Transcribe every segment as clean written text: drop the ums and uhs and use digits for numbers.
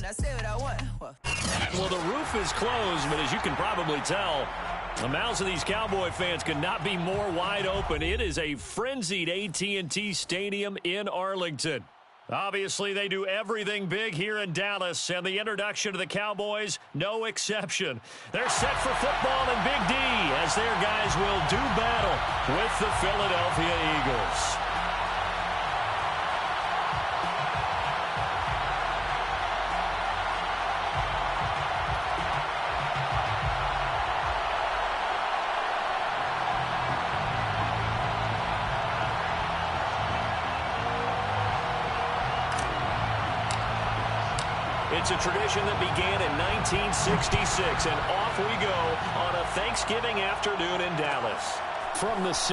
I say what I want. Well, the roof is closed, but as you can probably tell, the mouths of these Cowboy fans could not be more wide open. It is a frenzied AT&T Stadium in Arlington. Obviously, they do everything big here in Dallas, and the introduction to the Cowboys, no exception. They're set for football in Big D as their guys will do battle with the Philadelphia Eagles. It's a tradition that began in 1966, and off we go on a Thanksgiving afternoon in Dallas. From the 6.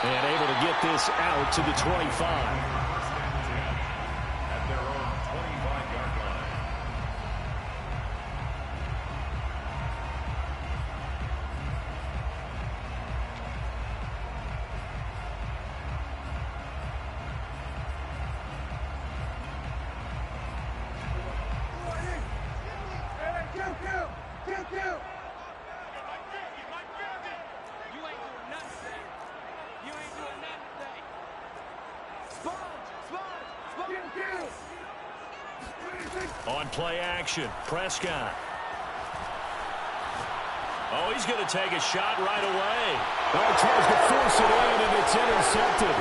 And able to get this out to the 25. At their own 25-yard line. On play action, Prescott. Oh, he's going to take a shot right away. Oh, he tries to force it in, and it's intercepted.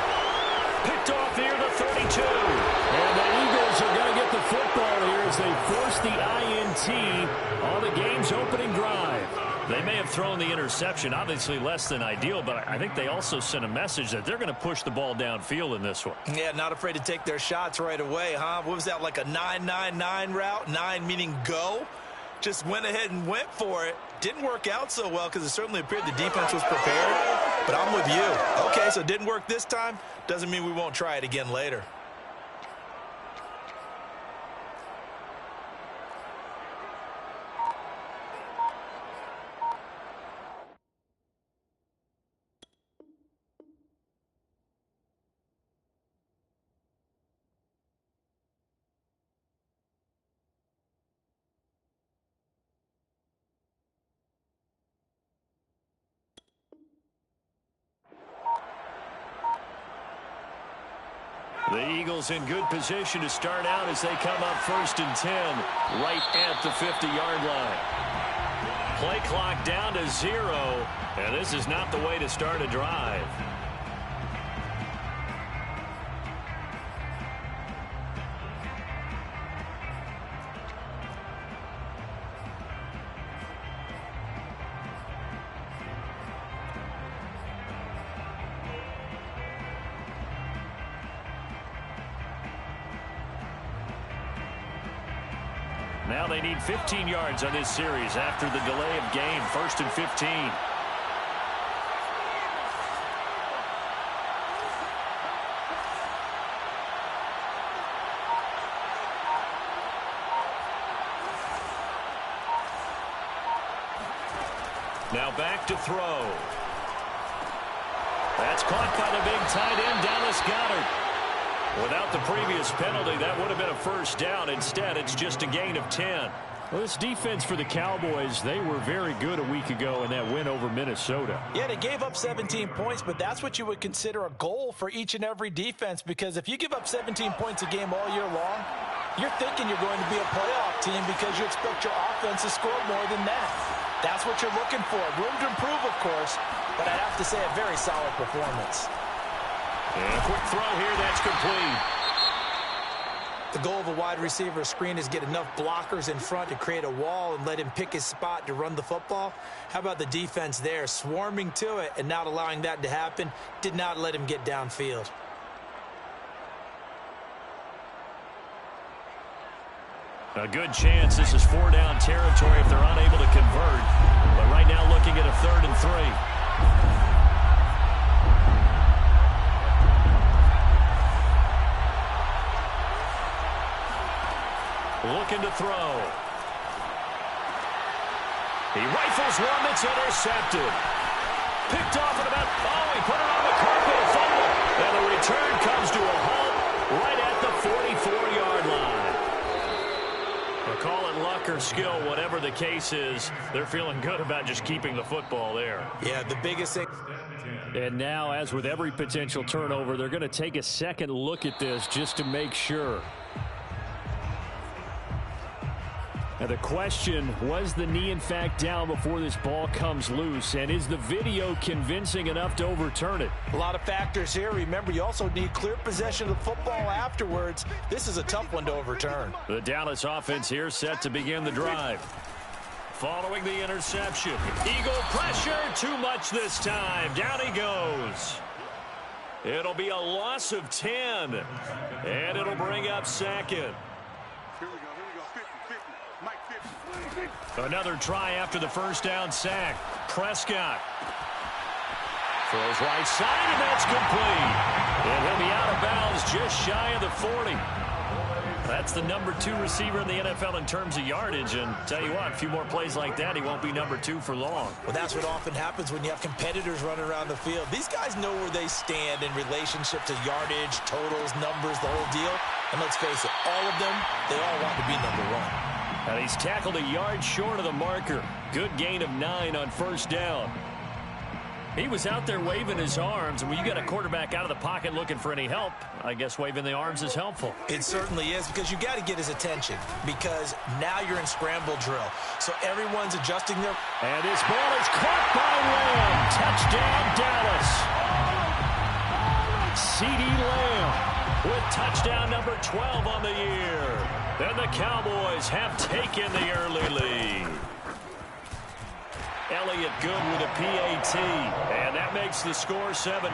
Picked off near the 32. And the Eagles are going to get the football here as they force the INT on the game's opening drive. They may have thrown the interception, obviously less than ideal, but I think they also sent a message that they're going to push the ball downfield in this one. Yeah, not afraid to take their shots right away, huh? What was that, like a 9-9-9 route? 9 meaning go? Just went ahead and went for it. Didn't work out so well because it certainly appeared the defense was prepared. But I'm with you. Okay, so it didn't work this time. Doesn't mean we won't try it again later. The Eagles in good position to start out as they come up 1st and 10 right at the 50-yard line. Play clock down to 0, and this is not the way to start a drive. Now they need 15 yards on this series after the delay of game. 1st and 15. Now back to throw. That's caught by the big tight end, Dallas Goedert. Without the previous penalty, that would have been a first down. Instead, it's just a gain of 10. Well, this defense for the Cowboys, they were very good a week ago in that win over Minnesota. Yeah, they gave up 17 points, but that's what you would consider a goal for each and every defense, because if you give up 17 points a game all year long, you're thinking you're going to be a playoff team because you expect your offense to score more than that. That's what you're looking for. Room to improve, of course, but I'd have to say a very solid performance. And a quick throw here, that's complete. The goal of a wide receiver screen is get enough blockers in front to create a wall and let him pick his spot to run the football. How about the defense there, swarming to it and not allowing that to happen? Did not let him get downfield. A good chance this is 4-down territory if they're unable to convert. But right now looking at a 3rd and 3. Looking to throw. He rifles one that's intercepted. Picked off at about, he put it on the carpet, a fumble. And the return comes to a halt right at the 44 or skill, whatever the case is, they're feeling good about just keeping the football there. Yeah, the biggest thing. And now, as with every potential turnover, they're going to take a second look at this just to make sure. Now the question, was the knee in fact down before this ball comes loose? And is the video convincing enough to overturn it? A lot of factors here. Remember, you also need clear possession of the football afterwards. This is a tough one to overturn. The Dallas offense here set to begin the drive. Following the interception. Eagle pressure, too much this time. Down he goes. It'll be a loss of 10. And it'll bring up second. Another try after the first down sack. Prescott throws right side, and that's complete. And he'll be out of bounds just shy of the 40. That's the number 2 receiver in the NFL in terms of yardage. And tell you what, a few more plays like that, he won't be number 2 for long. Well, that's what often happens when you have competitors running around the field. These guys know where they stand in relationship to yardage, totals, numbers, the whole deal. And let's face it, all of them, they all want to be number 1. And he's tackled a yard short of the marker. Good gain of 9 on first down. He was out there waving his arms, and when you got a quarterback out of the pocket looking for any help, I guess waving the arms is helpful. It certainly is, because you got to get his attention, because now you're in scramble drill. So everyone's adjusting their... And his ball is caught by Lamb. Touchdown, Dallas. CeeDee Lamb with touchdown number 12 on the year. And the Cowboys have taken the early lead. Elliott good with a PAT. And that makes the score 7-0.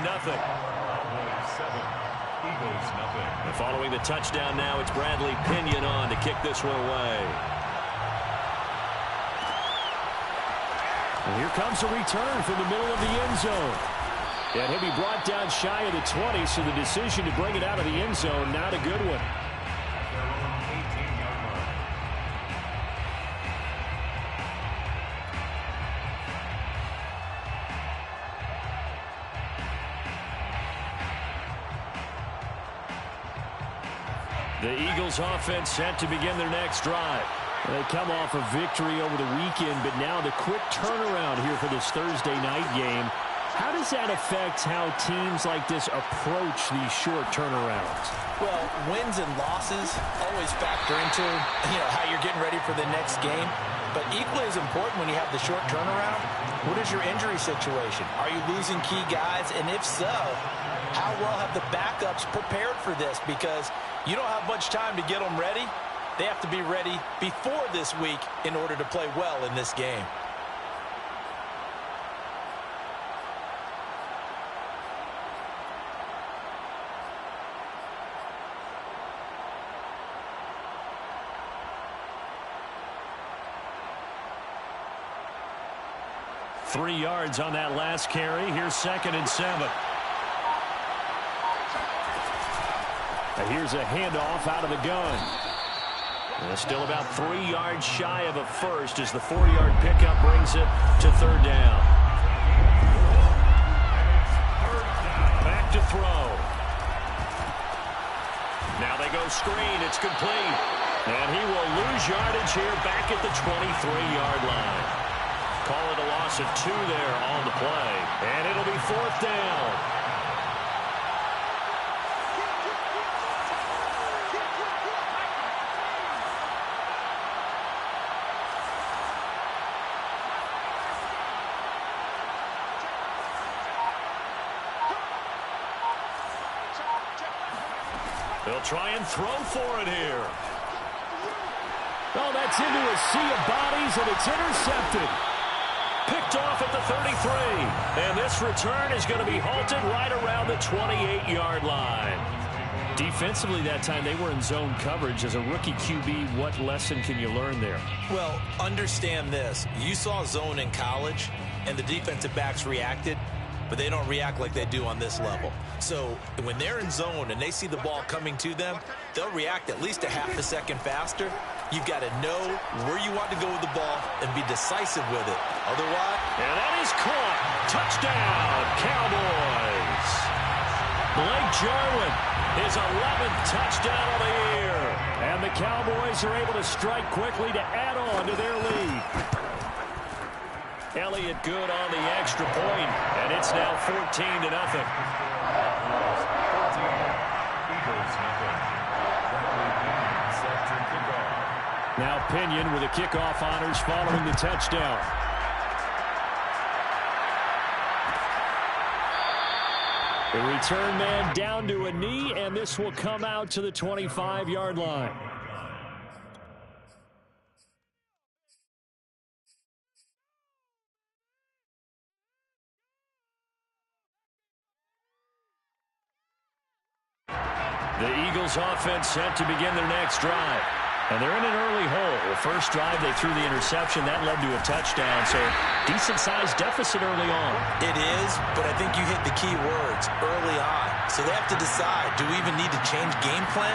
And following the touchdown now, it's Bradley Pinion on to kick this one away. And here comes a return from the middle of the end zone. And he'll be brought down shy of the 20, so the decision to bring it out of the end zone, not a good one. The Eagles offense set to begin their next drive. They come off a victory over the weekend, but now the quick turnaround here for this Thursday night game. How does that affect how teams like this approach these short turnarounds? Well, wins and losses always factor into, how you're getting ready for the next game. But equally as important when you have the short turnaround, what is your injury situation? Are you losing key guys? And if so, how well have the backups prepared for this? Because you don't have much time to get them ready. They have to be ready before this week in order to play well in this game. Three yards on that last carry. Here's 2nd and 7. Here's a handoff out of the gun. And still about 3 yards shy of a first as the 4-yard pickup brings it to 3rd down. Back to throw. Now they go screen. It's complete. And he will lose yardage here back at the 23-yard line. Call it a loss of 2 there on the play. And it'll be 4th down. They'll try and throw for it here. Oh, that's into a sea of bodies, and it's intercepted. Picked off at the 33. And this return is going to be halted right around the 28-yard line. Defensively that time, they were in zone coverage. As a rookie QB, what lesson can you learn there? Well, understand this. You saw zone in college, and the defensive backs reacted, but they don't react like they do on this level. So when they're in zone and they see the ball coming to them, they'll react at least a half a second faster. You've got to know where you want to go with the ball and be decisive with it. Otherwise... And that is caught. Touchdown, Cowboys. Blake Jarwin, his 11th touchdown of the year. And the the Cowboys are able to strike quickly to add on to their lead. Elliott good on the extra point, and it's now 14-0. Now Pinion with the kickoff honors following the touchdown. The return man down to a knee, and this will come out to the 25-yard line. The Eagles offense set to begin their next drive. And they're in an early hole. The first drive, they threw the interception. That led to a touchdown, so decent-sized deficit early on. It is, but I think you hit the key words, early on. So they have to decide, do we even need to change game plan,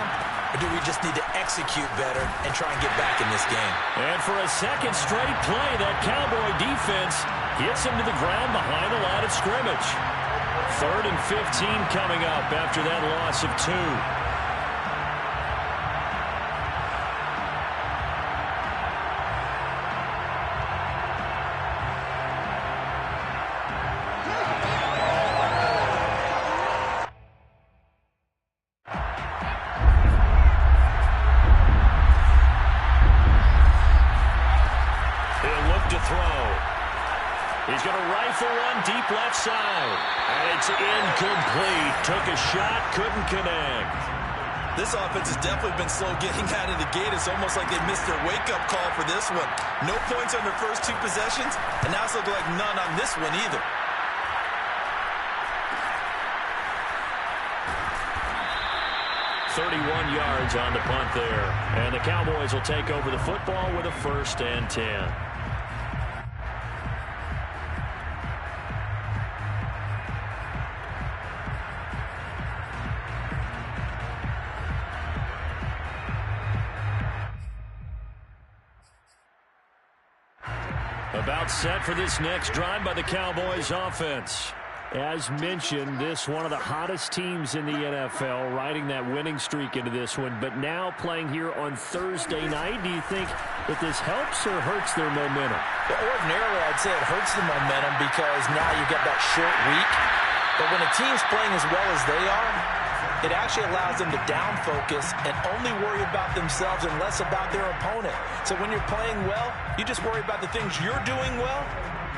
or do we just need to execute better and try and get back in this game? And for a second straight play, that Cowboy defense gets him to the ground behind the line of scrimmage. 3rd and 15 coming up after that loss of 2. He's going to rifle one deep left side. And it's incomplete. Took a shot, couldn't connect. This offense has definitely been slow getting out of the gate. It's almost like they missed their wake-up call for this one. No points on their first 2 possessions, and now it's looking like none on this one either. .31 yards on the punt there. And the Cowboys will take over the football with a 1st and 10. About set for this next drive by the Cowboys offense. As mentioned, this one of the hottest teams in the NFL, riding that winning streak into this one, but now playing here on Thursday night. Do you think that this helps or hurts their momentum? Well, ordinarily, I'd say it hurts the momentum because now you get that short week. But when a team's playing as well as they are, it actually allows them to down focus and only worry about themselves and less about their opponent. So when you're playing well, you just worry about the things you're doing well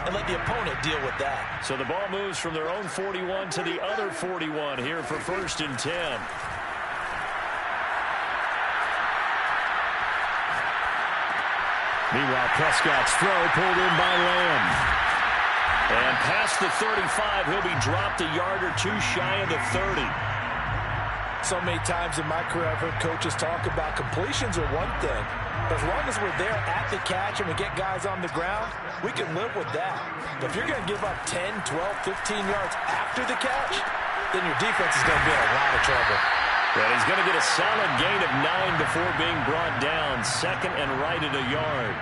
and let the opponent deal with that. So the ball moves from their own 41 to the other 41 here for 1st and 10. Meanwhile, Prescott's throw pulled in by Lamb. And past the 35, he'll be dropped a yard or 2 shy of the 30. So many times in my career, I've heard coaches talk about completions are one thing. But as long as we're there at the catch and we get guys on the ground, we can live with that. But if you're going to give up 10, 12, 15 yards after the catch, then your defense is going to be in a lot of trouble. Well, he's going to get a solid gain of 9 before being brought down. 2nd and right at a yard.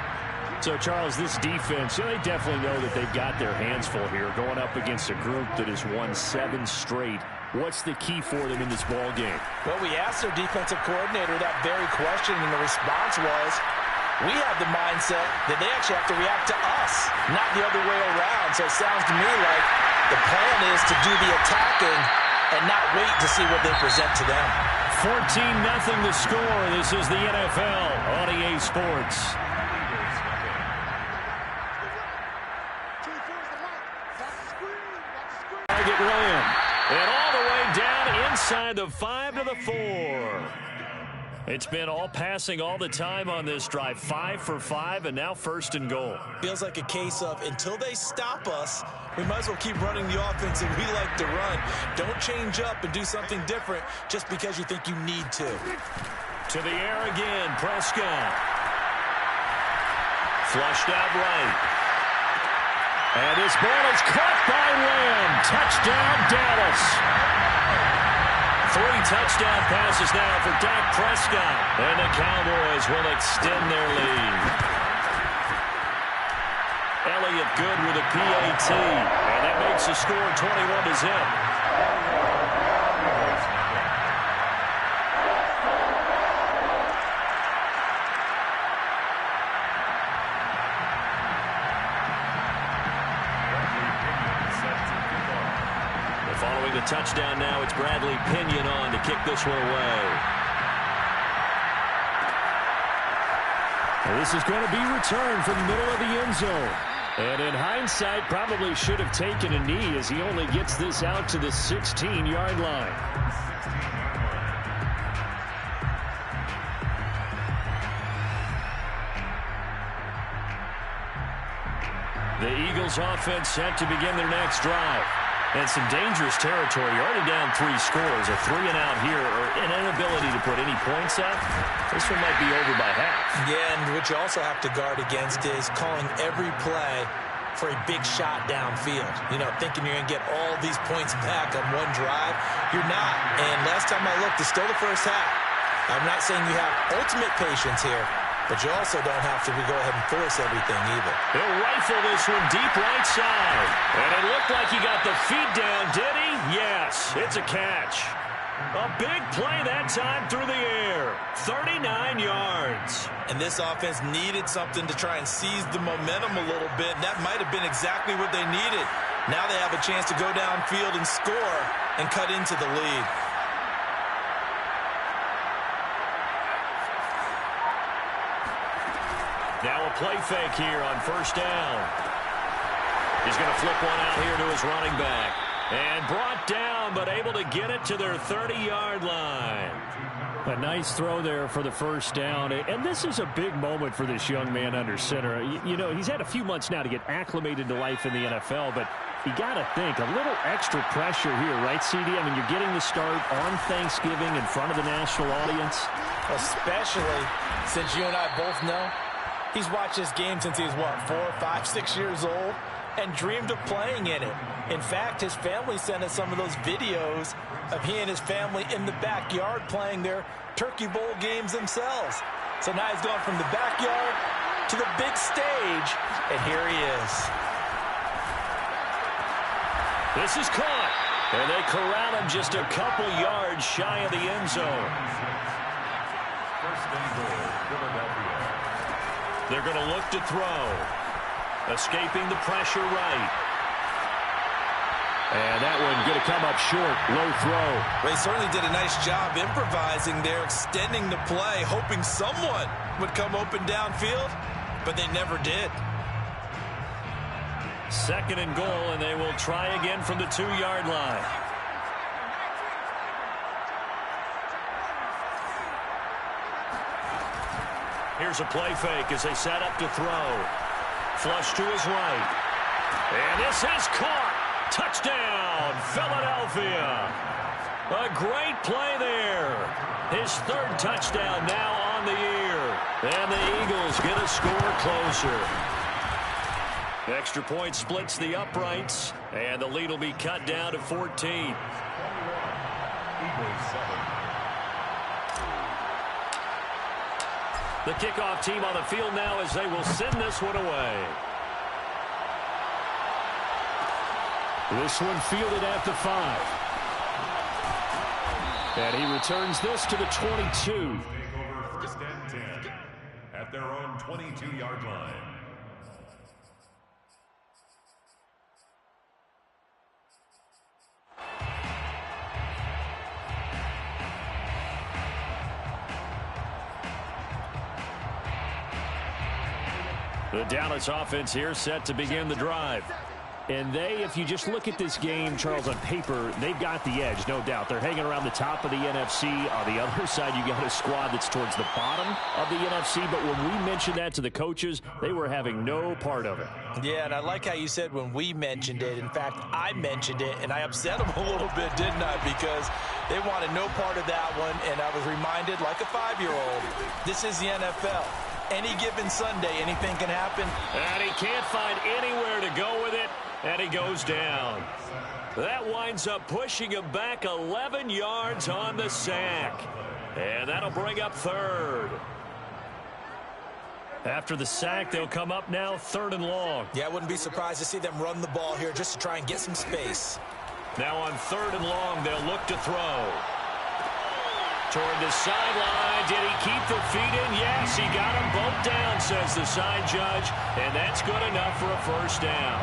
So, Charles, this defense, they definitely know that they've got their hands full here, going up against a group that has won 7 straight. What's the key for them in this ball game? Well, we asked their defensive coordinator that very question, and the response was, we have the mindset that they actually have to react to us, not the other way around. So it sounds to me like the plan is to do the attacking and not wait to see what they present to them. 14-0 the score. This is the NFL on EA Sports. Target Lamb. And all the way down inside the 5 to the 4. It's been all passing all the time on this drive. 5 for 5, and now 1st and goal. Feels like a case of until they stop us, we might as well keep running the offense that we like to run. Don't change up and do something different just because you think you need to. To the air again, Prescott. Flushed out right. And this ball is caught by Lamb. Touchdown, Dallas. 3 touchdown passes now for Dak Prescott. And the Cowboys will extend their lead. Elliott good with a PAT. And that makes the score 21-0. touchdown now. It's Bradley Pinion on to kick this one away. And this is going to be returned from the middle of the end zone. And in hindsight, probably should have taken a knee as he only gets this out to the 16-yard line. The Eagles offense set to begin their next drive. And some dangerous territory. You're already down 3 scores. A 3 and out here, or an inability to put any points up. This one might be over by half. Yeah, and what you also have to guard against is calling every play for a big shot downfield. You know, thinking you're going to get all these points back on one drive. You're not. And last time I looked, it's still the first half. I'm not saying you have ultimate patience here, but you also don't have to go ahead and force everything either. He'll rifle this one deep right side. And it looked like he got the feet down, did he? Yes, it's a catch. A big play that time through the air. 39 yards. And this offense needed something to try and seize the momentum a little bit. And that might have been exactly what they needed. Now they have a chance to go downfield and score and cut into the lead. Now a play fake here on first down. He's going to flip one out here to his running back. And brought down, but able to get it to their 30-yard line. A nice throw there for the first down. And this is a big moment for this young man under center. You know, he's had a few months now to get acclimated to life in the NFL, but you got to think, a little extra pressure here, right, CD? I mean, you're getting the start on Thanksgiving in front of the national audience. Especially since you and I both know he's watched this game since he was, what, 4, 5, 6 years old? And dreamed of playing in it. In fact, his family sent us some of those videos of he and his family in the backyard playing their Turkey Bowl games themselves. So now he's gone from the backyard to the big stage, and here he is. This is caught, and they corral him just a couple yards shy of the end zone. First and goal, Philadelphia. They're going to look to throw. Escaping the pressure right. And that one going to come up short. Low throw. Well, he certainly did a nice job improvising there, extending the play, hoping someone would come open downfield, but they never did. Second and goal, and they will try again from the 2-yard line. Here's a play fake as they set up to throw. Flush to his right. And this is caught. Touchdown, Philadelphia. A great play there. His 3rd touchdown now on the year. And the Eagles get a score closer. Extra point splits the uprights. And the lead will be cut down to 14. Eagles 7. The kickoff team on the field now as they will send this one away. This one fielded at the 5. And he returns this to the 22. Take over first and 10 at their own 22-yard line. The Dallas offense here set to begin the drive. And they, if you just look at this game, Charles, on paper, they've got the edge, no doubt. They're hanging around the top of the NFC. On the other side, you got a squad that's towards the bottom of the NFC. But when we mentioned that to the coaches, they were having no part of it. Yeah, and I like how you said when we mentioned it. In fact, I mentioned it, and I upset them a little bit, didn't I? Because they wanted no part of that one, and I was reminded, like a 5-year-old, this is the NFL. Any given Sunday, anything can happen. And he can't find anywhere to go with it. And he goes down. That winds up pushing him back 11 yards on the sack. And that'll bring up 3rd. After the sack, they'll come up now 3rd and long. Yeah, I wouldn't be surprised to see them run the ball here just to try and get some space. Now on 3rd and long, they'll look to throw. Toward the sideline. Did he keep the feet in? Yes, he got them both down, says the side judge. And that's good enough for a first down.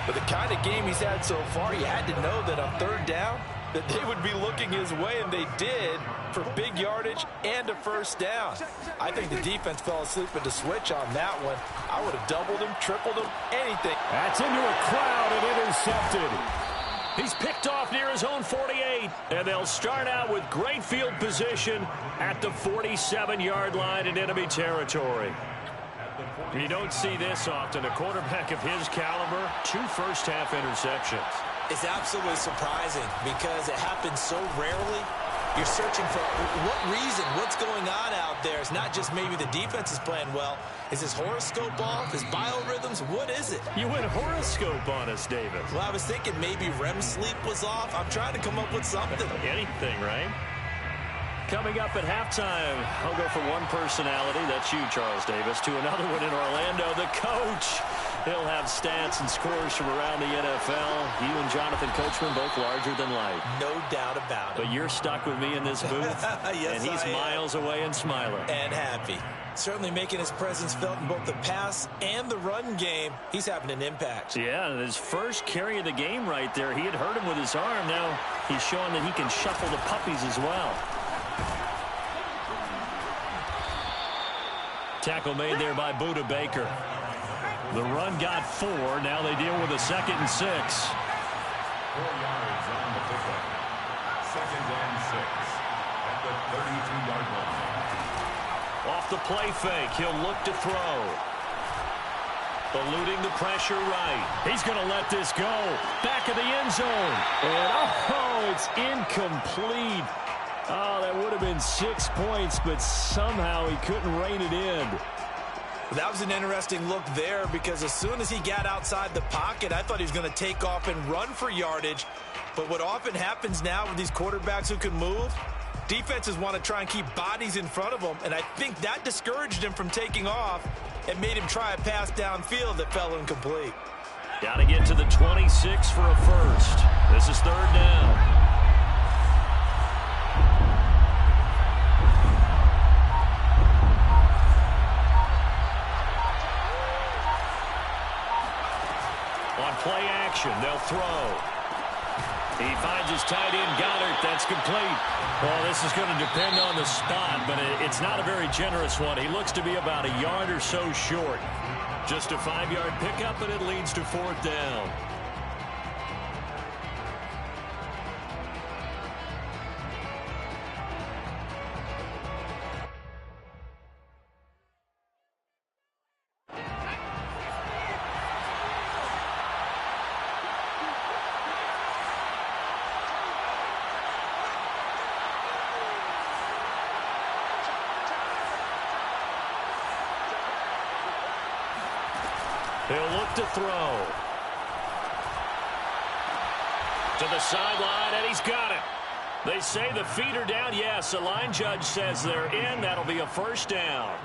But the kind of game he's had so far, you had to know that on third down, that they would be looking his way, and they did, for big yardage and a first down. I think the defense fell asleep at the switch on that one. I would have doubled him, tripled him, anything. That's into a crowd and intercepted. He's picked off near his own 48, and they'll start out with great field position at the 47-yard line in enemy territory. You don't see this often. A quarterback of his caliber, 2 first-half interceptions. It's absolutely surprising because it happens so rarely. You're searching for what reason, what's going on out there. It's not just maybe the defense is playing well. Is his horoscope off? His biorhythms? What is it? You went horoscope on us, David. Well, I was thinking maybe REM sleep was off. I'm trying to come up with something. Anything, right? Coming up at halftime, I'll go from one personality, that's you, Charles Davis, to another one in Orlando, the coach. He'll have stats and scores from around the NFL. You and Jonathan Coachman, both larger than life. No doubt about it. But you're stuck with me in this booth, yes, and he's miles away and smiling. And happy. Certainly making his presence felt in both the pass and the run game. He's having an impact. Yeah, his first carry of the game right there, he had hurt him with his arm. Now he's showing that he can shuffle the puppies as well. Tackle made there by Buda Baker. The run got 4. Now they deal with a 2nd and 6. 4 yards on the pickup. 2nd and 6 at the 32-yard line. Off the play fake, he'll look to throw. Eluding the pressure right. He's going to let this go. Back of the end zone. And it's incomplete. Oh, that would have been 6 points, but somehow he couldn't rein it in. That was an interesting look there because as soon as he got outside the pocket, I thought he was going to take off and run for yardage. But what often happens now with these quarterbacks who can move, defenses want to try and keep bodies in front of them, and I think that discouraged him from taking off and made him try a pass downfield that fell incomplete. Got to get to the 26 for a first. This is 3rd down. On play action, they'll throw. He finds his tight end, Goddard. That's complete. Well, this is going to depend on the spot, but it's not a very generous one. He looks to be about a yard or so short. Just a 5-yard pickup, and it leads to 4th down. He'll look to throw. To the sideline, and he's got it. They say the feet are down. Yes, the line judge says they're in. That'll be a first down.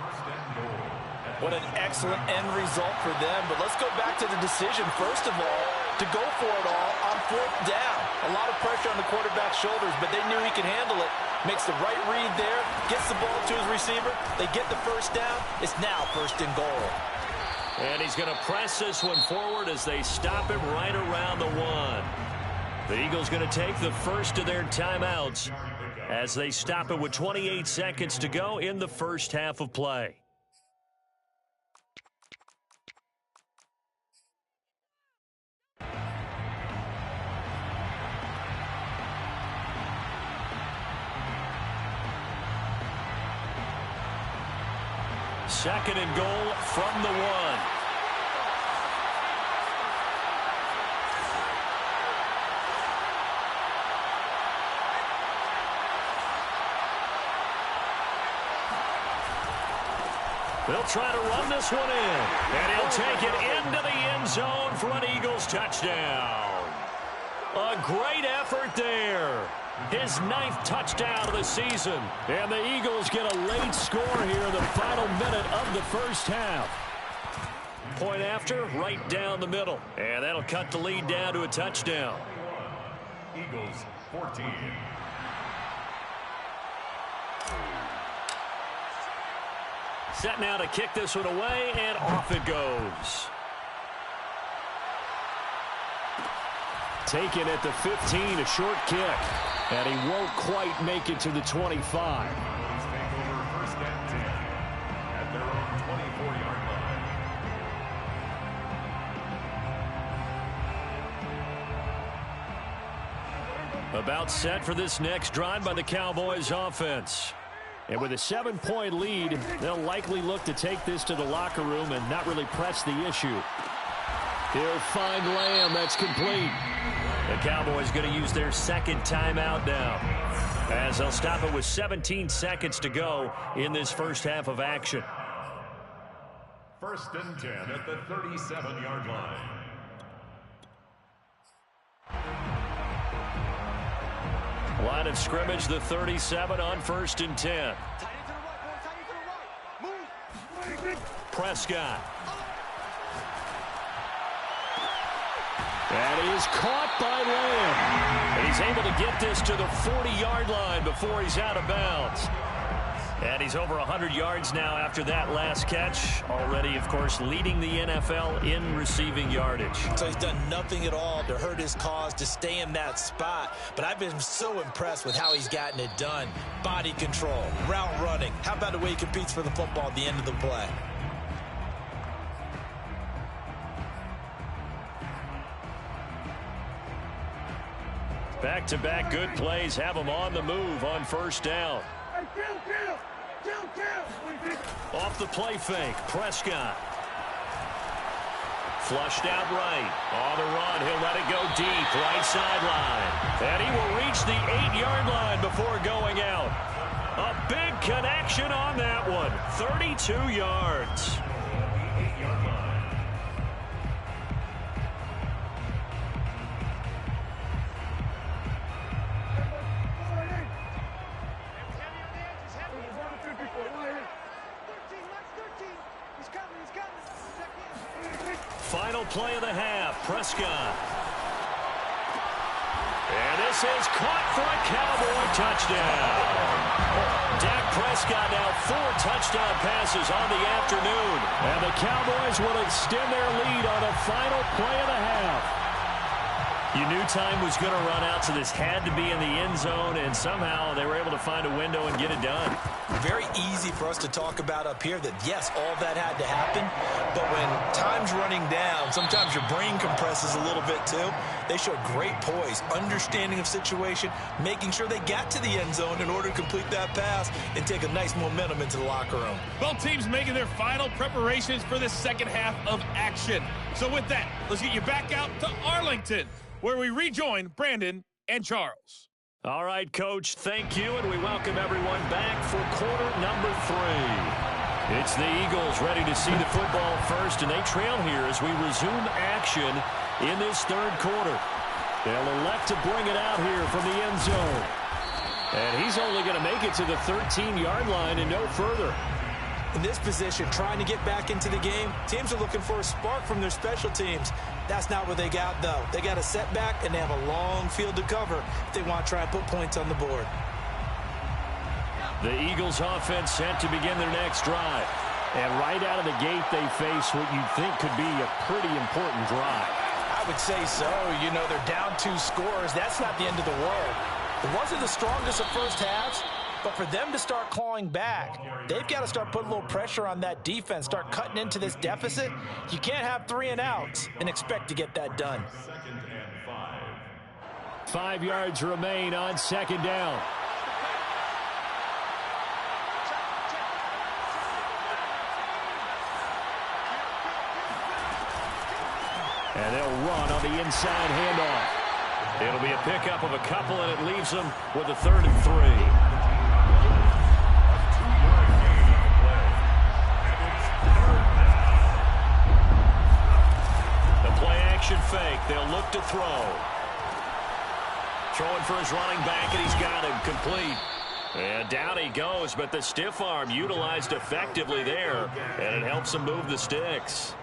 What an excellent end result for them. But let's go back to the decision, first of all, to go for it all on 4th down. A lot of pressure on the quarterback's shoulders, but they knew he could handle it. Makes the right read there, gets the ball to his receiver. They get the first down. It's now 1st and goal. And he's going to press this one forward as they stop him right around the 1. The Eagles going to take the first of their timeouts as they stop it with 28 seconds to go in the first half of play. Second and goal from the 1. They'll try to run this one in. And he'll take it into the end zone for an Eagles touchdown. A great effort there. His 9th touchdown of the season. And the Eagles get a late score here in the final minute of the first half. Point after, right down the middle. And that'll cut the lead down to a touchdown. Eagles 14. Set now to kick this one away, and off it goes. taken at the 15, a short kick. And he won't quite make it to the 25. Take over first and 10 at their own 24-yard line. About set for this next drive by the Cowboys offense. And with a 7-point lead, they'll likely look to take this to the locker room and not really press the issue. He'll find Lamb. That's complete. The Cowboys going to use their second timeout now, as they'll stop it with 17 seconds to go in this first half of action. First and 10 at the 37-yard line. Line of scrimmage, the 37 on first and 10. Prescott. And he is caught by Lamb. And he's able to get this to the 40-yard line before he's out of bounds. And he's over 100 yards now after that last catch. Already, of course, leading the NFL in receiving yardage. So he's done nothing at all to hurt his cause, to stay in that spot. But I've been so impressed with how he's gotten it done. Body control, route running. How about the way he competes for the football at the end of the play? Back-to-back good plays have him on the move on first down. Off the play fake, Prescott. Flushed out right. On the run, he'll let it go deep, right sideline. And he will reach the 8-yard line before going out. A big connection on that one. 32 yards. Final play of the half, Prescott. And this is caught for a Cowboy touchdown. Dak Prescott now 4 touchdown passes on the afternoon. And the Cowboys will extend their lead on a final play of the half. You knew time was going to run out, so this had to be in the end zone, and somehow they were able to find a window and get it done. Very easy for us to talk about up here that, yes, all that had to happen, but when time's running down, sometimes your brain compresses a little bit too. They showed great poise, understanding of situation, making sure they got to the end zone in order to complete that pass and take a nice momentum into the locker room. Both teams making their final preparations for the second half of action. So with that, let's get you back out to Arlington, where we rejoin Brandon and Charles. All right, Coach, thank you, and we welcome everyone back for quarter number 3. It's the Eagles ready to see the football first, and they trail here as we resume action in this third quarter. They'll elect to bring it out here from the end zone. And he's only going to make it to the 13-yard line and no further. In this position, trying to get back into the game, teams are looking for a spark from their special teams. That's not what they got, though. They got a setback, and they have a long field to cover if they want to try and put points on the board. The Eagles offense set to begin their next drive. And right out of the gate, they face what you'd think could be a pretty important drive. I would say so. You know, they're down 2 scores. That's not the end of the world. It wasn't the strongest of first halves, but for them to start clawing back, they've got to start putting a little pressure on that defense, start cutting into this deficit. You can't have 3 and outs and expect to get that done. 5 yards remain on second down. And they'll run on the inside handoff. It'll be a pickup of a couple, and it leaves them with a 3rd and 3. Action fake. They'll look to throw. Throwing for his running back, and he's got him complete. And down he goes, but the stiff arm utilized effectively there, and it helps him move the sticks.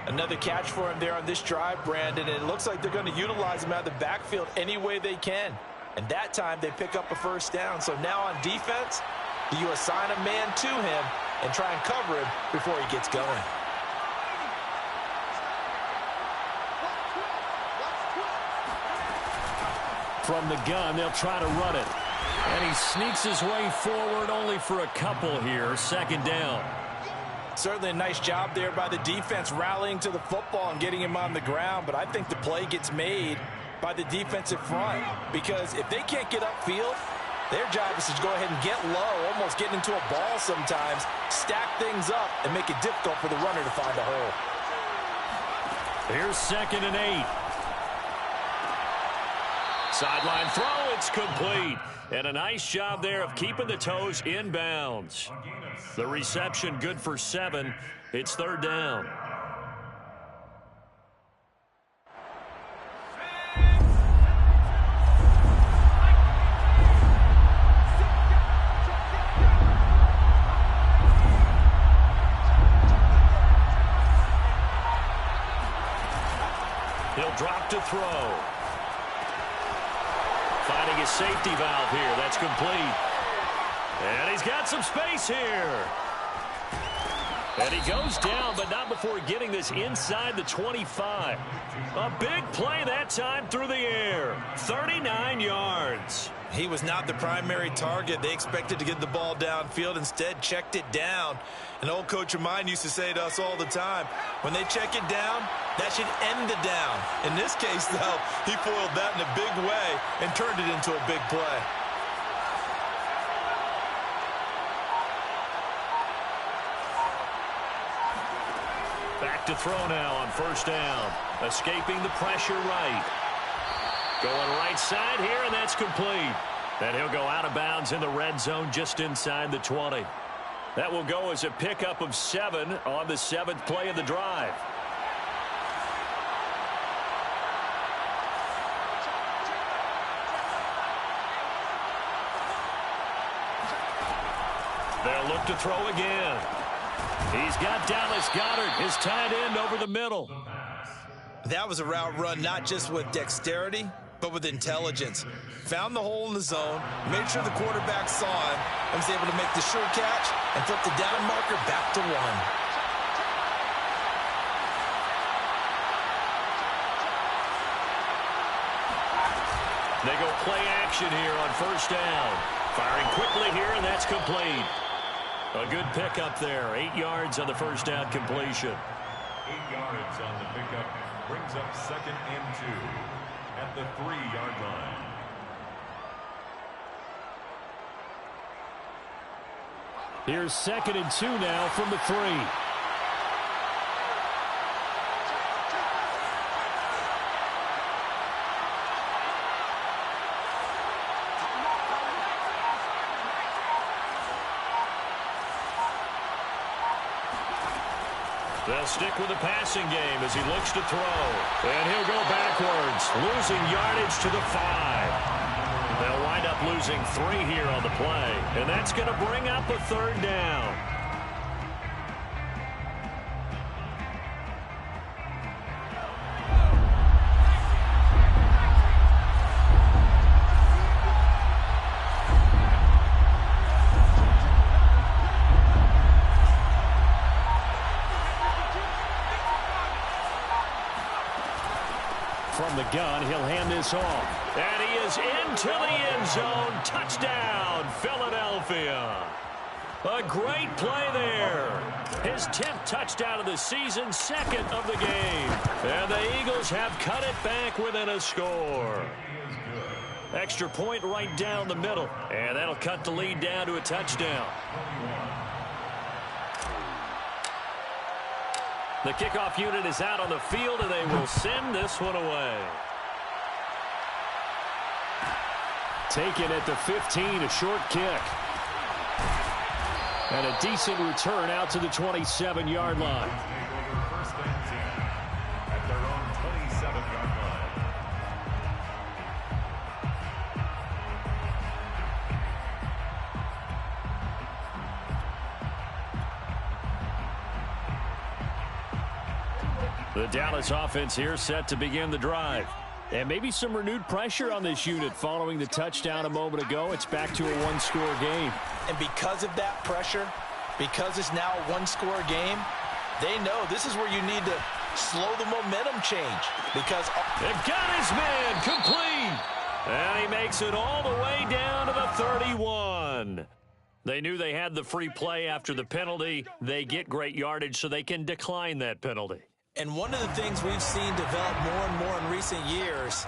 Another catch for him there on this drive, Brandon, and it looks like they're going to utilize him out of the backfield any way they can. And that time they pick up a first down. So now on defense, you assign a man to him and try and cover him before he gets going. From the gun, they'll try to run it. And he sneaks his way forward only for a couple here. Second down. Certainly a nice job there by the defense rallying to the football and getting him on the ground, but I think the play gets made by the defensive front because if they can't get upfield, their job is to go ahead and get low, almost get into a ball sometimes, stack things up, and make it difficult for the runner to find a hole. Here's 2nd and 8. Sideline throw, it's complete. And a nice job there of keeping the toes in bounds. The reception good for 7. It's 3rd down. He'll drop to throw. Finding his safety valve here. That's complete. And he's got some space here. And he goes down, but not before getting this inside the 25. A big play that time through the air. 39 yards. He was not the primary target. They expected to get the ball downfield. Instead, checked it down. An old coach of mine used to say to us all the time, when they check it down, that should end the down. In this case, though, he foiled that in a big way and turned it into a big play. Back to throw now on 1st down. Escaping the pressure right. Going right side here, and that's complete. And he'll go out of bounds in the red zone just inside the 20. That will go as a pickup of 7 on the 7th play of the drive. They'll look to throw again. He's got Dallas Goedert, his tight end, over the middle. That was a route run not just with dexterity, but with intelligence. Found the hole in the zone, made sure the quarterback saw him, and was able to make the sure catch and flip the down marker back to 1. They go play action here on 1st down. Firing quickly here, and that's complete. A good pickup there. 8 yards on the 1st down completion. 8 yards on the pickup brings up 2nd and 2 at the 3-yard line. Here's 2nd and 2 now from the 3. They'll stick with the passing game as he looks to throw. And he'll go backwards, losing yardage to the 5. They'll wind up losing 3 here on the play. And that's going to bring up a 3rd down. From the gun, he'll hand this off. And he is into the end zone. Touchdown, Philadelphia. A great play there. His 10th touchdown of the season, 2nd of the game. And the Eagles have cut it back within a score. Extra point right down the middle. And that'll cut the lead down to a touchdown. The kickoff unit is out on the field, and they will send this one away. Taken at the 15, a short kick. And a decent return out to the 27-yard line. First and 10 at their own 27-yard line. The Dallas offense here set to begin the drive. And maybe some renewed pressure on this unit following the touchdown a moment ago. It's back to a one-score game. And because of that pressure, because it's now a one-score game, they know this is where you need to slow the momentum change. Because they've got his man complete. And he makes it all the way down to the 31. They knew they had the free play after the penalty. They get great yardage so they can decline that penalty. And one of the things we've seen develop more and more in recent years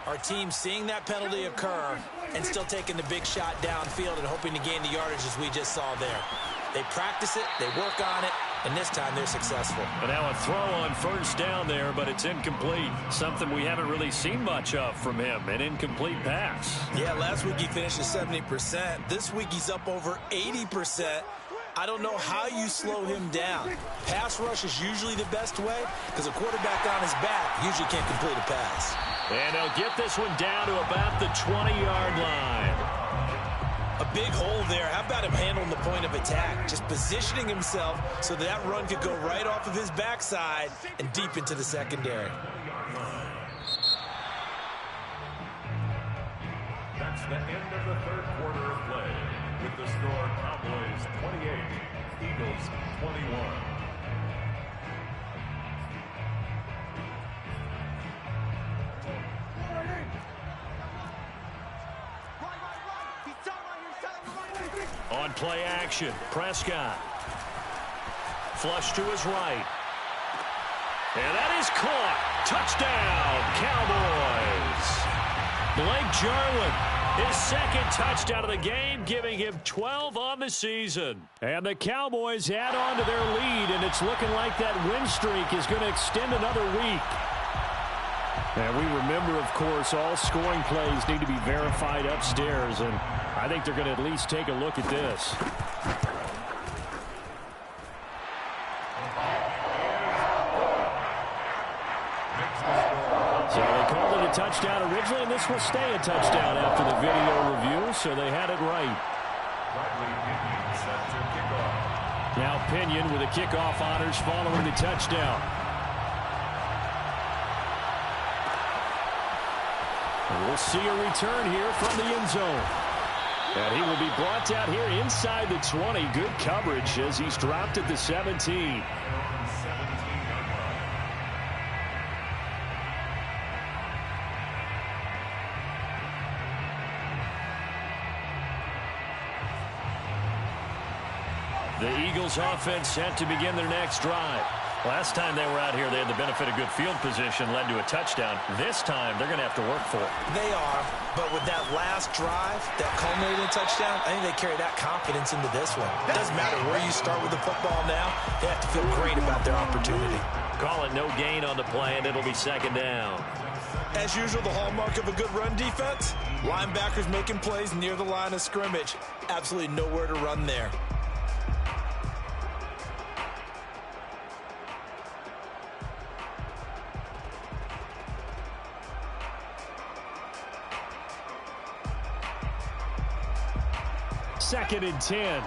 are teams seeing that penalty occur and still taking the big shot downfield and hoping to gain the yardage as we just saw there. They practice it, they work on it, and this time they're successful. And now a throw on first down there, but it's incomplete. Something we haven't really seen much of from him, an incomplete pass. Yeah, last week he finished at 70%. This week he's up over 80%. I don't know how you slow him down. Pass rush is usually the best way because a quarterback on his back usually can't complete a pass. And he'll get this one down to about the 20-yard line. A big hole there. How about him handling the point of attack? Just positioning himself so that run could go right off of his backside and deep into the secondary. That's the end of the third quarter of play. With the score, Cowboys 28, Eagles 21. On play action, Prescott. Flush to his right. And that is caught. Touchdown, Cowboys. Blake Jarwin, his second touchdown of the game, giving him 12 on the season. And the Cowboys add on to their lead, and it's looking like that win streak is going to extend another week. And we remember, of course, all scoring plays need to be verified upstairs, and I think they're going to at least take a look at this. So they called it a touchdown originally, and this will stay a touchdown after the video review, so they had it right. Now Pinion with the kickoff honors following the touchdown. And we'll see a return here from the end zone. And he will be brought down here inside the 20. Good coverage as he's dropped at the 17. The Eagles offense set to begin their next drive. Last time they were out here, they had the benefit of good field position, led to a touchdown. This time, they're going to have to work for it. They are, but with that last drive, that culminating touchdown, I think they carry that confidence into this one. It doesn't matter where you start with the football now. They have to feel great about their opportunity. Call it no gain on the play, and it'll be second down. As usual, the hallmark of a good run defense, linebackers making plays near the line of scrimmage. Absolutely nowhere to run there. Second and 10.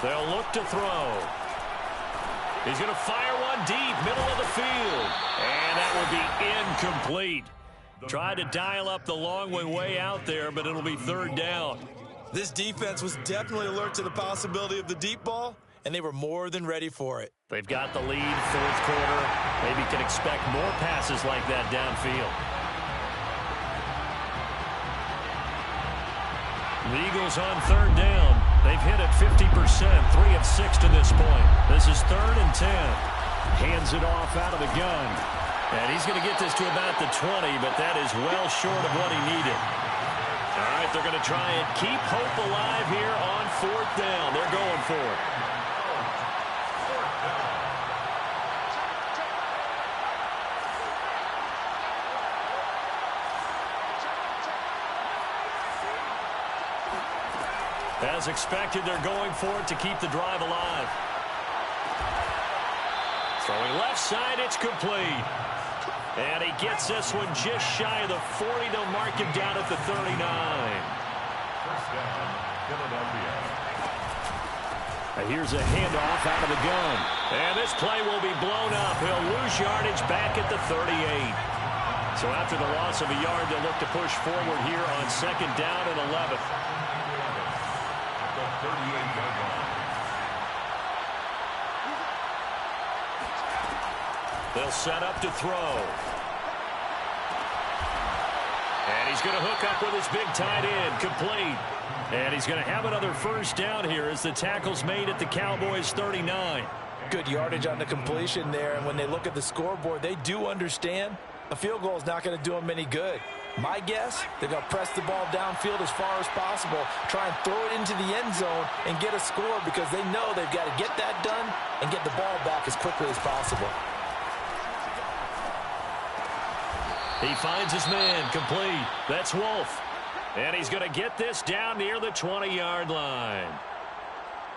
They'll look to throw. He's going to fire one deep, middle of the field. And that will be incomplete. Tried to dial up the long way out there, but it'll be third down. This defense was definitely alert to the possibility of the deep ball, and they were more than ready for it. They've got the lead, fourth quarter. Maybe can expect more passes like that downfield. The Eagles on third down. They've hit it 50%, 3 of 6 to this point. This is third and 10. Hands it off out of the gun. And he's going to get this to about the 20, but that is well short of what he needed. All right, they're going to try and keep hope alive here on fourth down. They're going for it. As expected, they're going for it to keep the drive alive. Throwing left side, it's complete. And he gets this one just shy of the 40. They'll mark him down at the 39. First down, Philadelphia. Here's a handoff out of the gun. And this play will be blown up. He'll lose yardage back at the 38. So after the loss of a yard, they'll look to push forward here on 2nd down and 11. The 38-yard line. They'll set up to throw. And he's going to hook up with his big tight end, complete. And he's going to have another first down here as the tackle's made at the Cowboys' 39. Good yardage on the completion there, and when they look at the scoreboard, they do understand a field goal is not going to do them any good. My guess, they're going to press the ball downfield as far as possible, try and throw it into the end zone and get a score because they know they've got to get that done and get the ball back as quickly as possible. He finds his man, complete. That's Wolf. And he's going to get this down near the 20-yard line.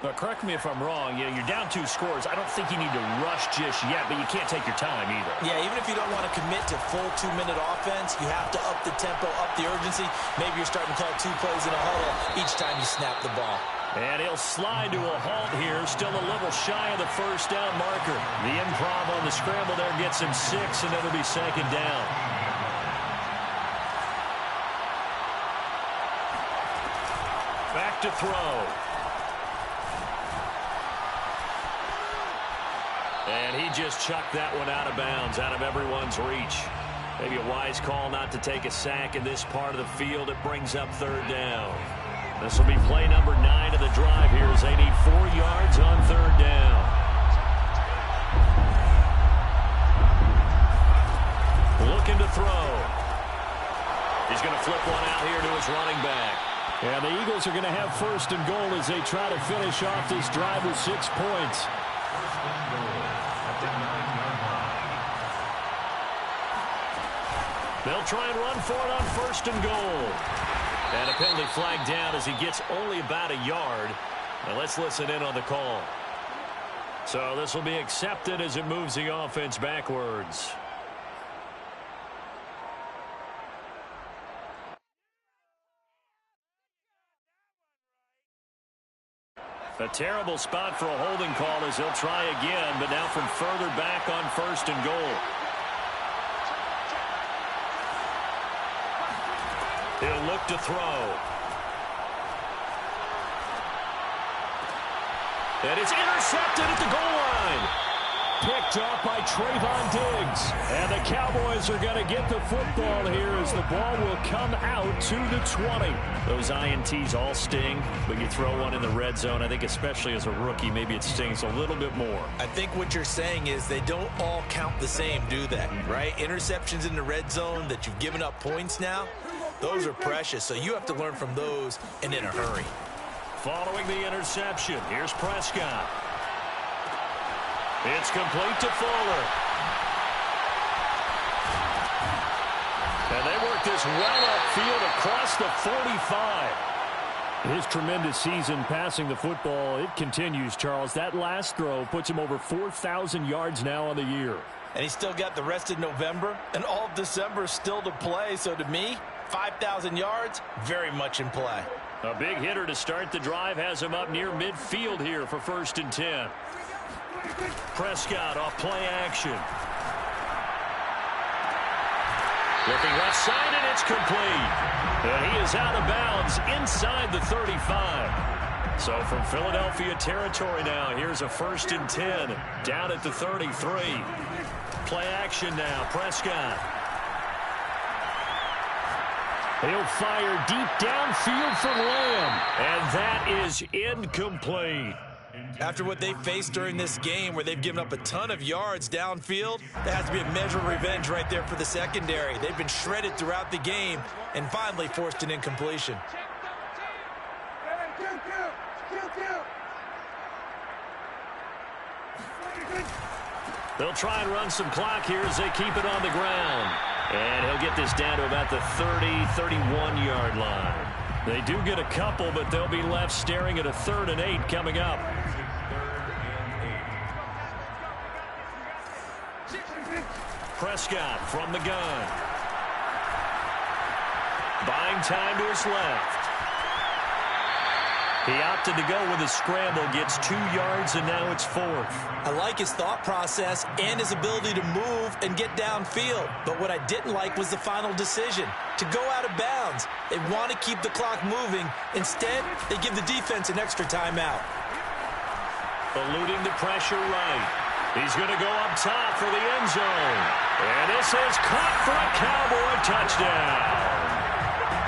But correct me if I'm wrong. You know, you're down 2 scores. I don't think you need to rush just yet, but you can't take your time either. Yeah, even if you don't want to commit to full 2-minute offense, you have to up the tempo, up the urgency. Maybe you're starting to call 2 plays in a huddle each time you snap the ball. And he'll slide to a halt here, still a little shy of the first down marker. The improv on the scramble there gets him 6, and it'll be 2nd down. Back to throw. And he just chucked that one out of bounds, out of everyone's reach. Maybe a wise call not to take a sack in this part of the field. It brings up 3rd down. This will be play number 9 of the drive here as they need 4 yards on 3rd down. Looking to throw. He's going to flip one out here to his running back. And the Eagles are going to have 1st and goal as they try to finish off this drive with 6 points. They'll try and run for it on 1st and goal. And a penalty flag down as he gets only about a yard. Now let's listen in on the call. So this will be accepted as it moves the offense backwards. A terrible spot for a holding call as he'll try again, but now from further back on 1st and goal. He'll look to throw. And it's intercepted at the goal line. Picked up by Trayvon Diggs. And the Cowboys are going to get the football here as the ball will come out to the 20. Those INTs all sting, but you throw one in the red zone, I think especially as a rookie, maybe it stings a little bit more. I think what you're saying is they don't all count the same, do they? Right? Interceptions in the red zone that you've given up points now, those are precious, so you have to learn from those and in a hurry. Following the interception, here's Prescott. It's complete to Fuller. And they work this well upfield across the 45. His tremendous season passing the football, it continues, Charles. That last throw puts him over 4,000 yards now on the year. And he's still got the rest of November and all of December still to play. So to me, 5,000 yards, very much in play. A big hitter to start the drive has him up near midfield here for 1st and 10. Prescott off play action. Looking left side, and it's complete. And he is out of bounds inside the 35. So from Philadelphia territory now, here's a 1st and 10 down at the 33. Play action now, Prescott. He'll fire deep downfield for Lamb. And that is incomplete. After what they faced during this game where they've given up a ton of yards downfield, that has to be a measure of revenge right there for the secondary. They've been shredded throughout the game and finally forced an incompletion. They'll try and run some clock here as they keep it on the ground. And he'll get this down to about the 30-31-yard line. They do get a couple, but they'll be left staring at a 3rd and 8 coming up. Prescott from the gun. Buying time to his left. He opted to go with a scramble, gets 2 yards, and now it's 4th. I like his thought process and his ability to move and get downfield. But what I didn't like was the final decision, to go out of bounds. They want to keep the clock moving. Instead, they give the defense an extra timeout. Eluding the pressure right. He's going to go up top for the end zone. And this is caught for a Cowboy touchdown.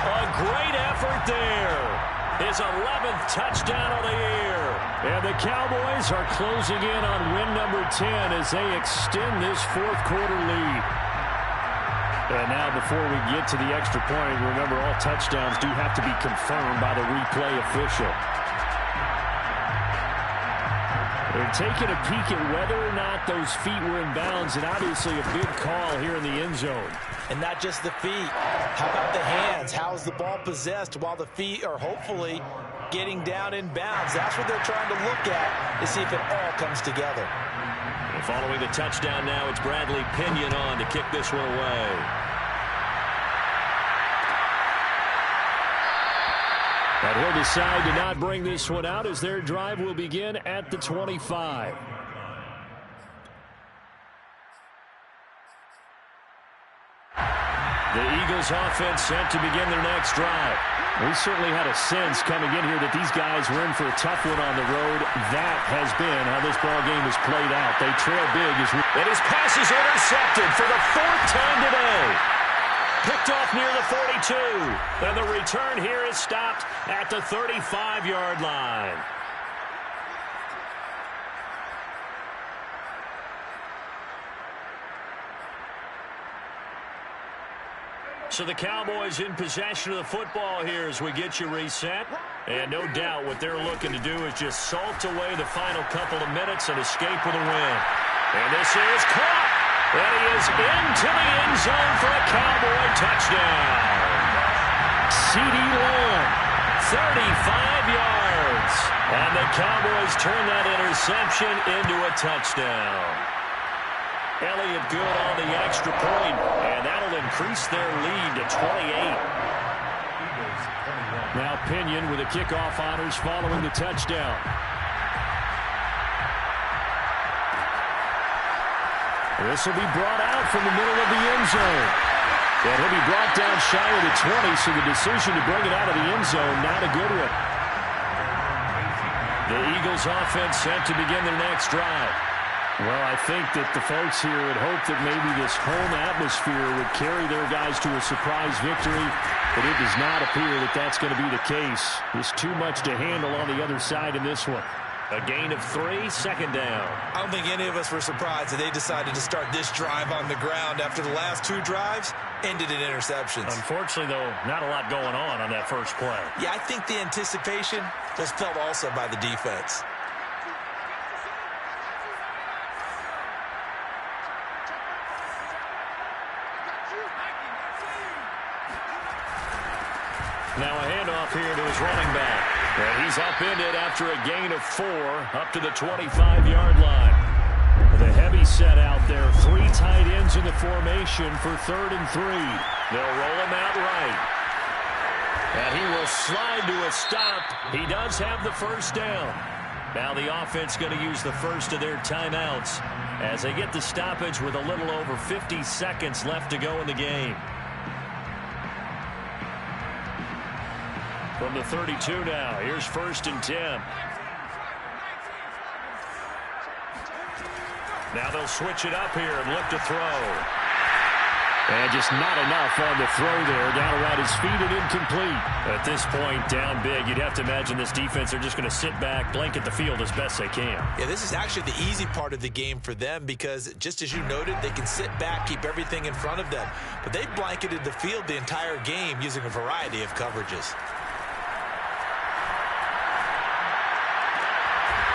A great effort there. His 11th touchdown of the year. And the Cowboys are closing in on win number 10 as they extend this 4th quarter lead. And now before we get to the extra point, remember all touchdowns do have to be confirmed by the replay official. They're taking a peek at whether or not those feet were in bounds, and obviously a big call here in the end zone. And not just the feet. How about the hands? How's the ball possessed while the feet are hopefully getting down in bounds? That's what they're trying to look at to see if it all comes together. And following the touchdown now, it's Bradley Pinion on to kick this one away. But he'll decide to not bring this one out as their drive will begin at the 25. The Eagles offense set to begin their next drive. We certainly had a sense coming in here that these guys were in for a tough one on the road. That has been how this ball game has played out. They trail big. And his pass is intercepted for the 4th time today. Picked off near the 42. And the return here is stopped at the 35-yard line. So the Cowboys in possession of the football here as we get you reset. And no doubt what they're looking to do is just salt away the final couple of minutes and escape with a win. And this is caught. And he is into the end zone for a Cowboy touchdown. CeeDee Lamb, 35 yards. And the Cowboys turn that interception into a touchdown. Elliott good on the extra point, and that'll increase their lead to 28. Now Pinion with the kickoff honors following the touchdown. This will be brought out from the middle of the end zone. And he'll be brought down shy of the 20, so the decision to bring it out of the end zone, not a good one. The Eagles offense set to begin their next drive. Well, I think that the folks here would hope that maybe this home atmosphere would carry their guys to a surprise victory, but it does not appear that that's going to be the case. There's too much to handle on the other side in this one. A gain of 3, 2nd down. I don't think any of us were surprised that they decided to start this drive on the ground after the last 2 drives ended in interceptions. Unfortunately, though, not a lot going on that first play. Yeah, I think the anticipation was felt also by the defense. Now a handoff here to his running back. And he's upended after a gain of 4 up to the 25-yard line. The heavy set out there. 3 tight ends in the formation for 3rd and 3. They'll roll him out right. And he will slide to a stop. He does have the first down. Now the offense going to use the first of their timeouts as they get the stoppage with a little over 50 seconds left to go in the game. From the 32 now, here's 1st and 10. Now they'll switch it up here and look to throw. And just not enough on the throw there. Down around his feet and incomplete. At this point, down big, you'd have to imagine this defense are just going to sit back, blanket the field as best they can. Yeah, this is actually the easy part of the game for them because, just as you noted, they can sit back, keep everything in front of them. But they blanketed the field the entire game using a variety of coverages.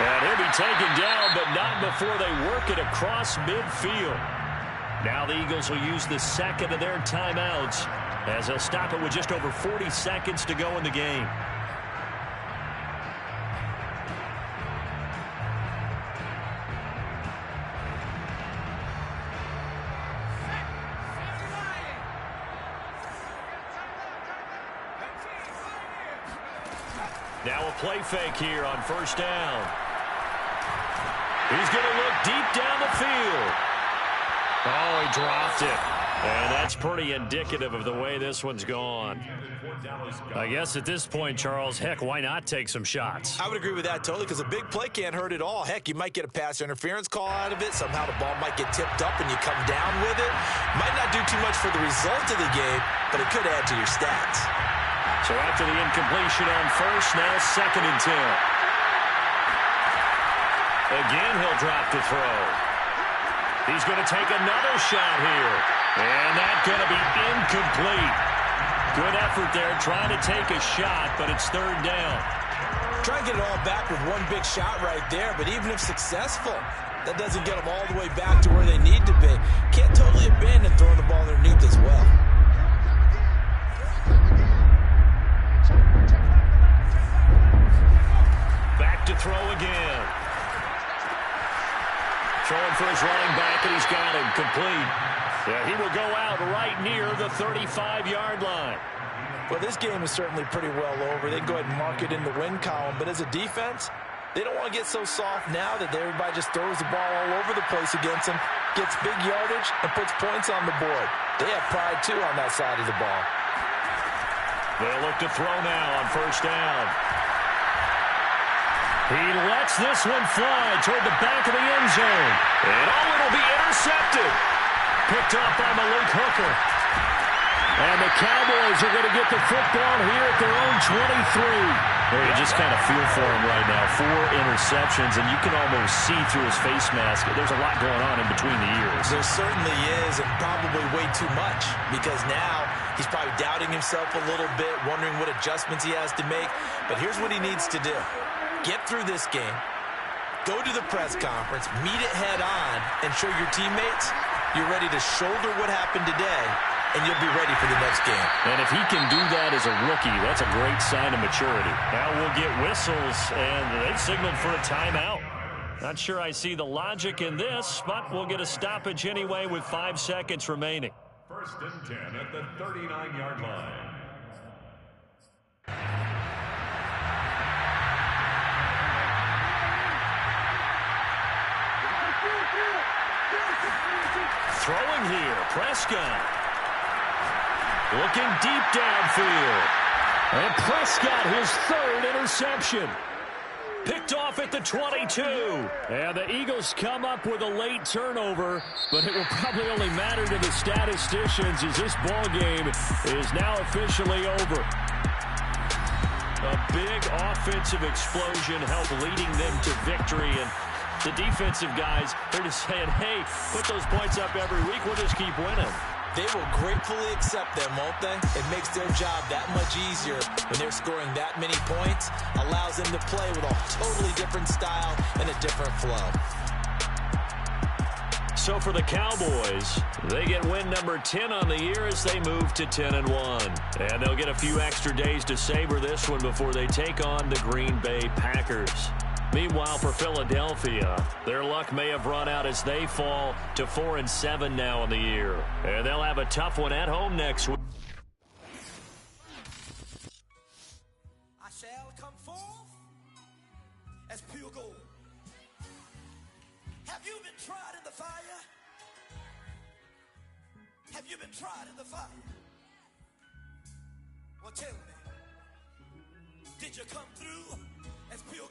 And he'll be taken down, but not before they work it across midfield. Now the Eagles will use the second of their timeouts as they'll stop it with just over 40 seconds to go in the game. Now a play fake here on first down. He's going to look deep down the field. Oh, he dropped it. And that's pretty indicative of the way this one's gone. I guess at this point, Charles, heck, why not take some shots? I would agree with that totally, because a big play can't hurt at all. Heck, you might get a pass interference call out of it. Somehow the ball might get tipped up and you come down with it. Might not do too much for the result of the game, but it could add to your stats. So after the incompletion on first, now 2nd and 10. Again, he'll drop to throw. He's going to take another shot here. And that's going to be incomplete. Good effort there, trying to take a shot, but it's 3rd down. Try and get it all back with one big shot right there, but even if successful, that doesn't get them all the way back to where they need to be. Can't totally abandon throwing the ball underneath as well. Back to throw again. Throwing for his running back, and he's got him complete. Yeah, he will go out right near the 35-yard line. Well, this game is certainly pretty well over. They can go ahead and mark it in the win column, but as a defense, they don't want to get so soft now that everybody just throws the ball all over the place against them, gets big yardage, and puts points on the board. They have pride, too, on that side of the ball. They'll look to throw now on first down. He lets this one fly toward the back of the end zone. And it'll be intercepted. Picked up by Malik Hooker. And the Cowboys are going to get the football here at their own 23. Well, you just kind of feel for him right now. 4 interceptions, and you can almost see through his face mask. There's a lot going on in between the ears. There certainly is, and probably way too much, because now he's probably doubting himself a little bit, wondering what adjustments he has to make. But here's what he needs to do. Get through this game, go to the press conference, meet it head on, and show your teammates you're ready to shoulder what happened today, and you'll be ready for the next game. And if he can do that as a rookie, that's a great sign of maturity. Now we'll get whistles, and they've signaled for a timeout. Not sure I see the logic in this, but we'll get a stoppage anyway with 5 seconds remaining. 1st and 10 at the 39-yard line. Throwing here, Prescott. Looking deep downfield. And Prescott, his 3rd interception. Picked off at the 22. And the Eagles come up with a late turnover, but it will probably only matter to the statisticians as this ball game is now officially over. A big offensive explosion helped leading them to victory, and the defensive guys, they're just saying, hey, put those points up every week. We'll just keep winning. They will gratefully accept them, won't they? It makes their job that much easier when they're scoring that many points. Allows them to play with a totally different style and a different flow. So for the Cowboys, they get win number 10 on the year as they move to 10-1. And they'll get a few extra days to savor this one before they take on the Green Bay Packers. Meanwhile, for Philadelphia, their luck may have run out as they fall to 4-7 now in the year. And they'll have a tough one at home next week. I shall come forth as pure gold. Have you been tried in the fire? Have you been tried in the fire? Well, tell me, did you come through as pure